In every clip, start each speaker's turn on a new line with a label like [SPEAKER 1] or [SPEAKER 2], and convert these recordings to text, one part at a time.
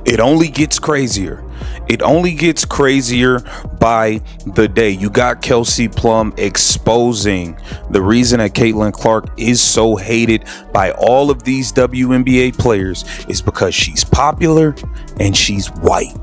[SPEAKER 1] It only gets crazier. It only gets crazier by the day. You got Kelsey Plum exposing the reason that Caitlin Clark is so hated by all of these WNBA players is because she's popular and she's white.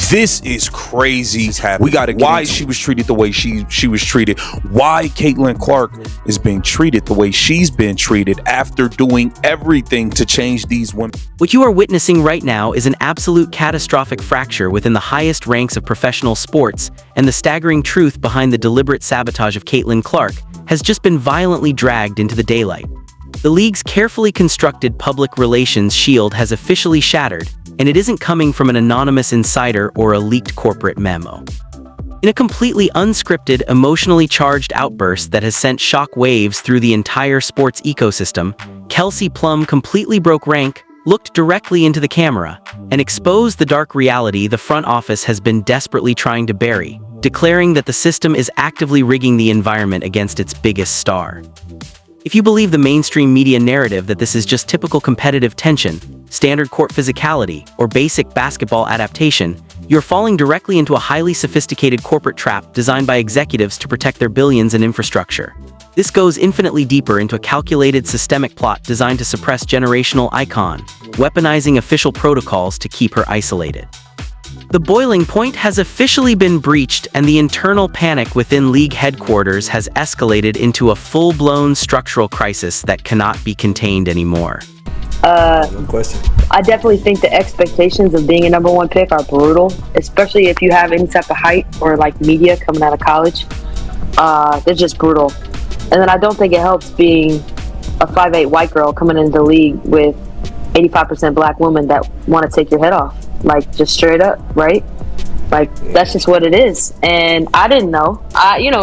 [SPEAKER 1] This is crazy. We got to why she was treated the way she was treated. Why Caitlin Clark is being treated the way she's been treated after doing everything to change these women.
[SPEAKER 2] What you are witnessing right now is an absolute catastrophic fracture within the highest ranks of professional sports, and the staggering truth behind the deliberate sabotage of Caitlin Clark has just been violently dragged into the daylight. The league's carefully constructed public relations shield has officially shattered, and it isn't coming from an anonymous insider or a leaked corporate memo. In a completely unscripted, emotionally charged outburst that has sent shock waves through the entire sports ecosystem, Kelsey Plum completely broke rank, looked directly into the camera, and exposed the dark reality the front office has been desperately trying to bury, declaring that the system is actively rigging the environment against its biggest star. If you believe the mainstream media narrative that this is just typical competitive tension, standard court physicality, or basic basketball adaptation, you're falling directly into a highly sophisticated corporate trap designed by executives to protect their billions in infrastructure. This goes infinitely deeper into a calculated systemic plot designed to suppress generational icon, weaponizing official protocols to keep her isolated. The boiling point has officially been breached, and the internal panic within league headquarters has escalated into a full-blown structural crisis that cannot be contained anymore.
[SPEAKER 3] No question. I definitely think the expectations of being a number one pick are brutal, especially if you have any type of hype or like media coming out of college. They're just brutal. And then I don't think it helps being a 5'8" white girl coming into the league with 85% black women that want to take your head off. Like, just straight up, right? Like, that's just what it is. And I didn't know.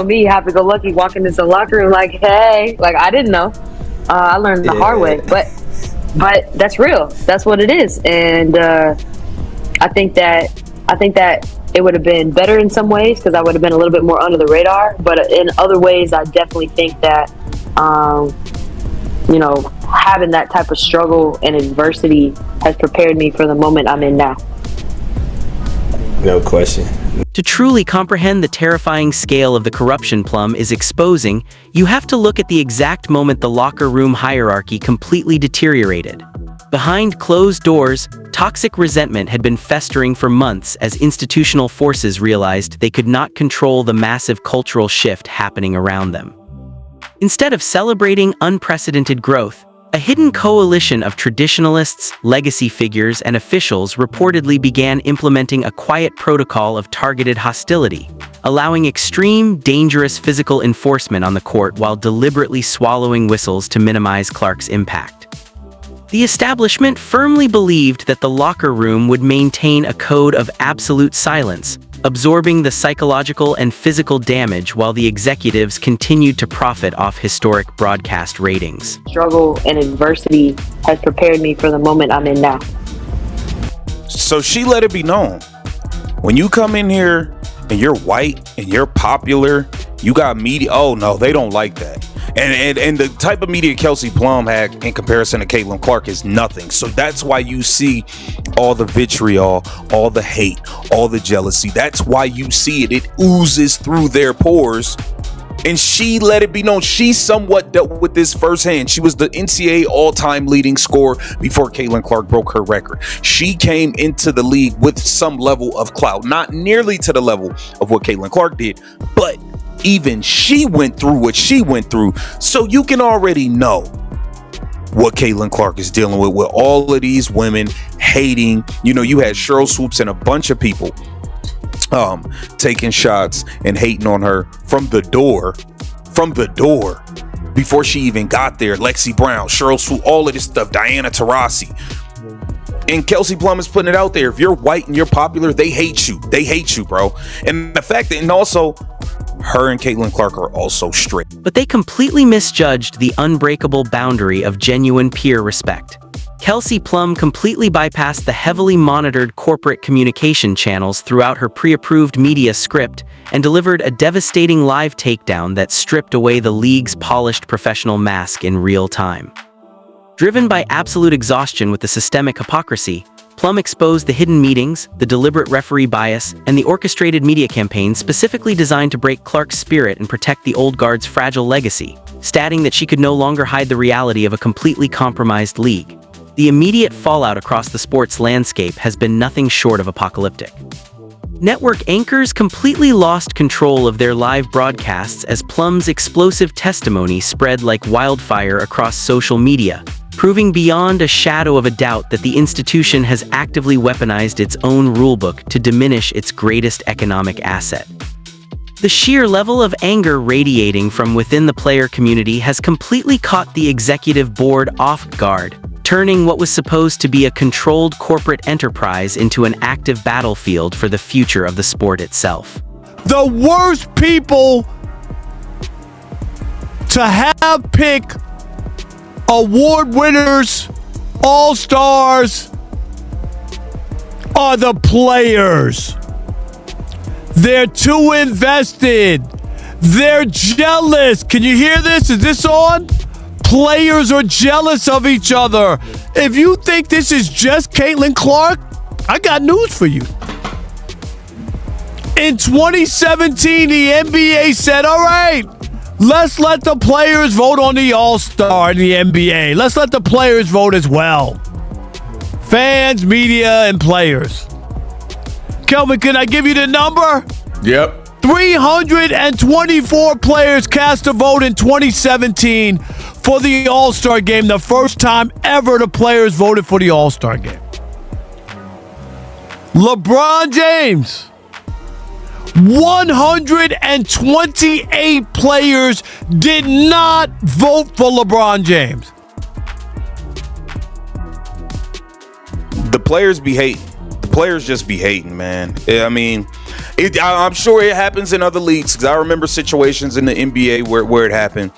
[SPEAKER 3] Me, happy-go-lucky, walking into the locker room like, hey. Like, I didn't know. I learned the hard way. But that's real. That's what it is. And I think that it would have been better in some ways because I would have been a little bit more under the radar. But in other ways, I definitely think that, having that type of struggle and adversity has prepared me for the moment I'm in now.
[SPEAKER 4] No question.
[SPEAKER 2] To truly comprehend the terrifying scale of the corruption Plum is exposing, you have to look at the exact moment the locker room hierarchy completely deteriorated. Behind closed doors, toxic resentment had been festering for months as institutional forces realized they could not control the massive cultural shift happening around them. Instead of celebrating unprecedented growth, a hidden coalition of traditionalists, legacy figures, and officials reportedly began implementing a quiet protocol of targeted hostility, allowing extreme, dangerous physical enforcement on the court while deliberately swallowing whistles to minimize Clark's impact. The establishment firmly believed that the locker room would maintain a code of absolute silence, absorbing the psychological and physical damage while the executives continued to profit off historic broadcast ratings.
[SPEAKER 3] Struggle and adversity has prepared me for the moment I'm in now.
[SPEAKER 1] So she let it be known. When you come in here and you're white and you're popular, you got media. Oh no, they don't like that. And the type of media Kelsey Plum had in comparison to Caitlin Clark is nothing. So that's why you see all the vitriol, all the hate, all the jealousy. That's why you see it. It oozes through their pores. And she let it be known. She somewhat dealt with this firsthand. She was the NCAA all-time leading scorer before Caitlin Clark broke her record. She came into the league with some level of clout, not nearly to the level of what Caitlin Clark did, but even she went through what she went through. So you can already know what Caitlin Clark is dealing with all of these women hating. You had Cheryl Swoops and a bunch of people taking shots and hating on her from the door before she even got there. Lexi Brown, Cheryl Swoops, all of this stuff, Diana Taurasi. And Kelsey Plum is putting it out there. If you're white and you're popular, they hate you. They hate you, bro. And the fact that, and also, her and Caitlin Clark are also straight.
[SPEAKER 2] But they completely misjudged the unbreakable boundary of genuine peer respect. Kelsey Plum completely bypassed the heavily monitored corporate communication channels throughout her pre-approved media script and delivered a devastating live takedown that stripped away the league's polished professional mask in real time. Driven by absolute exhaustion with the systemic hypocrisy, Plum exposed the hidden meetings, the deliberate referee bias, and the orchestrated media campaigns specifically designed to break Clark's spirit and protect the old guard's fragile legacy, stating that she could no longer hide the reality of a completely compromised league. The immediate fallout across the sports landscape has been nothing short of apocalyptic. Network anchors completely lost control of their live broadcasts as Plum's explosive testimony spread like wildfire across social media, proving beyond a shadow of a doubt that the institution has actively weaponized its own rulebook to diminish its greatest economic asset. The sheer level of anger radiating from within the player community has completely caught the executive board off guard, turning what was supposed to be a controlled corporate enterprise into an active battlefield for the future of the sport itself.
[SPEAKER 4] The worst people to have pick award winners, all-stars, are the players. They're too invested. They're jealous. Can you hear this? Is this on? Players are jealous of each other. If you think this is just Caitlin Clark, I got news for you. In 2017, the NBA said, all right, let's let the players vote on the All-Star in the NBA. Let's let the players vote as well. Fans, media, and players. Kelvin, can I give you the number?
[SPEAKER 5] Yep.
[SPEAKER 4] 324 players cast a vote in 2017 for the All-Star game, the first time ever the players voted for the All-Star game. LeBron James, 128 players did not vote for LeBron James.
[SPEAKER 1] The players be hating. The players just be hating, man. I mean, I'm sure it happens in other leagues, because I remember situations in the NBA where it happened.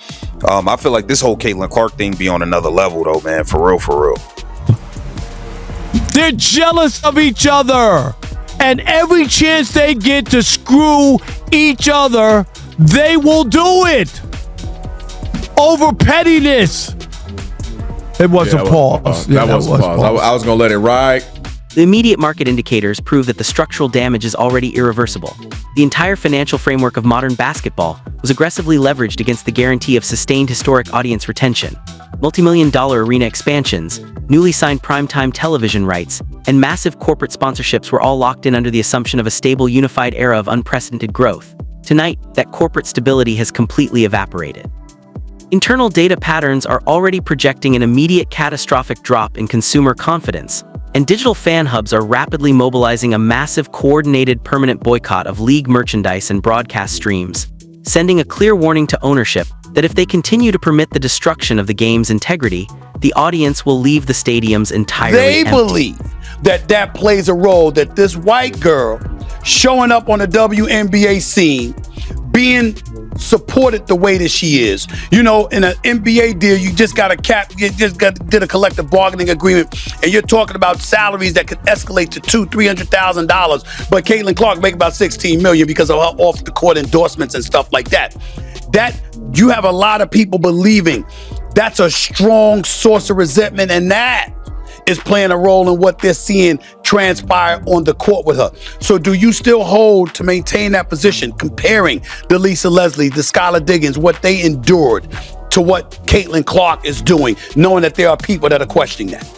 [SPEAKER 1] I feel like this whole Caitlin Clark thing be on another level, though, man. For real, for real.
[SPEAKER 4] They're jealous of each other. And every chance they get to screw each other, they will do it. Over pettiness. It was a pause.
[SPEAKER 5] That was a pause. I was going to let it ride.
[SPEAKER 2] The immediate market indicators prove that the structural damage is already irreversible. The entire financial framework of modern basketball was aggressively leveraged against the guarantee of sustained historic audience retention. Multi-million-dollar arena expansions, newly signed primetime television rights, and massive corporate sponsorships were all locked in under the assumption of a stable, unified era of unprecedented growth. Tonight, that corporate stability has completely evaporated. Internal data patterns are already projecting an immediate catastrophic drop in consumer confidence, and digital fan hubs are rapidly mobilizing a massive coordinated permanent boycott of league merchandise and broadcast streams, sending a clear warning to ownership that if they continue to permit the destruction of the game's integrity, the audience will leave the stadiums entirely empty.
[SPEAKER 6] They believe that plays a role, that this white girl showing up on the WNBA scene, being supported the way that she is. You know, in an NBA deal, you just got did a collective bargaining agreement, and you're talking about salaries that could escalate to $200,000-$300,000. But Caitlin Clark make about $16 million because of her off the court endorsements and stuff like that. That you have a lot of people believing that's a strong source of resentment, and that is playing a role in what they're seeing transpire on the court with her. So do you still hold to maintain that position, comparing the Lisa Leslie, the Skylar Diggins, what they endured to what Caitlin Clark is doing, knowing that there are people that are questioning that?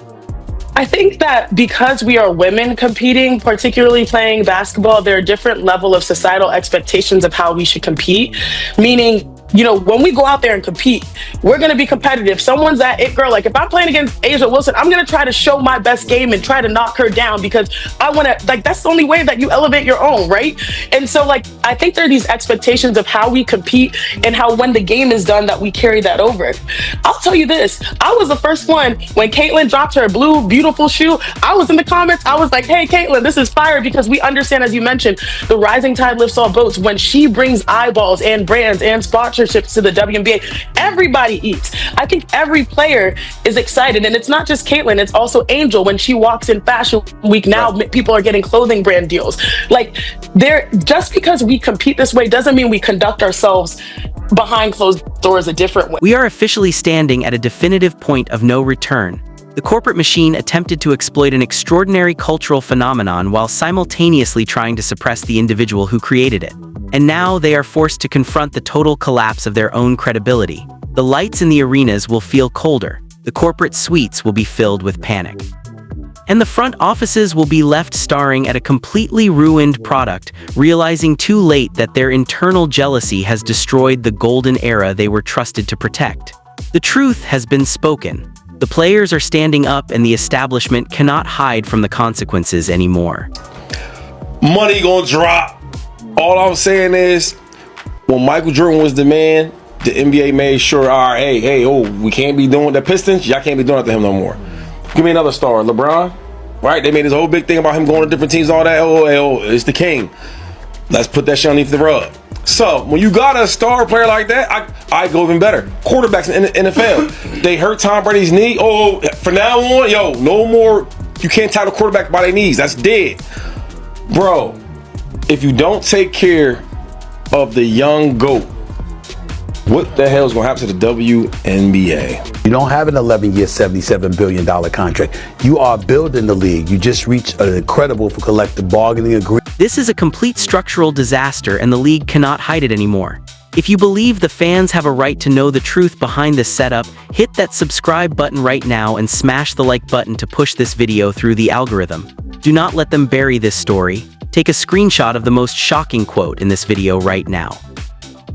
[SPEAKER 7] I think that because we are women competing, particularly playing basketball, there are different level of societal expectations of how we should compete, meaning, you know, when we go out there and compete, we're going to be competitive. Someone's that it girl. Like if I'm playing against Asia Wilson, I'm going to try to show my best game and try to knock her down because I want to, like, that's the only way that you elevate your own, right? And so, like, I think there are these expectations of how we compete and how when the game is done that we carry that over. I'll tell you this. I was the first one when Caitlin dropped her blue, beautiful shoe. I was in the comments. I was like, hey, Caitlin, this is fire, because we understand, as you mentioned, the rising tide lifts all boats. When she brings eyeballs and brands and sponsorships to the WNBA, everybody eats. I think every player is excited, and it's not just Caitlin, it's also Angel. When she walks in Fashion Week now, people are getting clothing brand deals. Like, just because we compete this way doesn't mean we conduct ourselves behind closed doors a different way.
[SPEAKER 2] We are officially standing at a definitive point of no return. The corporate machine attempted to exploit an extraordinary cultural phenomenon while simultaneously trying to suppress the individual who created it. And now they are forced to confront the total collapse of their own credibility. The lights in the arenas will feel colder. The corporate suites will be filled with panic. And the front offices will be left staring at a completely ruined product, realizing too late that their internal jealousy has destroyed the golden era they were trusted to protect. The truth has been spoken. The players are standing up and the establishment cannot hide from the consequences anymore.
[SPEAKER 8] Money gonna drop. All I'm saying is, when Michael Jordan was the man, the NBA made sure, all right, we can't be doing the Pistons. Y'all can't be doing it to him no more. Give me another star, LeBron. Right? They made this whole big thing about him going to different teams, all that. It's the king. Let's put that shit underneath the rug. So when you got a star player like that, I go even better. Quarterbacks in the NFL, they hurt Tom Brady's knee. From now on, no more. You can't tie the quarterback by their knees. That's dead, bro. If you don't take care of the young GOAT, what the hell is going to happen to the WNBA?
[SPEAKER 6] You don't have an 11-year, $77 billion contract. You are building the league. You just reached an incredible for collective bargaining agreement.
[SPEAKER 2] This is a complete structural disaster and the league cannot hide it anymore. If you believe the fans have a right to know the truth behind this setup, hit that subscribe button right now and smash the like button to push this video through the algorithm. Do not let them bury this story. Take a screenshot of the most shocking quote in this video right now.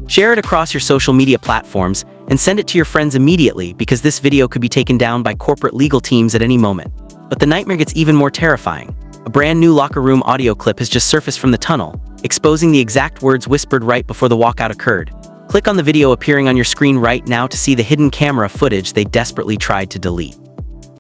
[SPEAKER 2] Share it across your social media platforms and send it to your friends immediately because this video could be taken down by corporate legal teams at any moment. But the nightmare gets even more terrifying. A brand new locker room audio clip has just surfaced from the tunnel, exposing the exact words whispered right before the walkout occurred. Click on the video appearing on your screen right now to see the hidden camera footage they desperately tried to delete.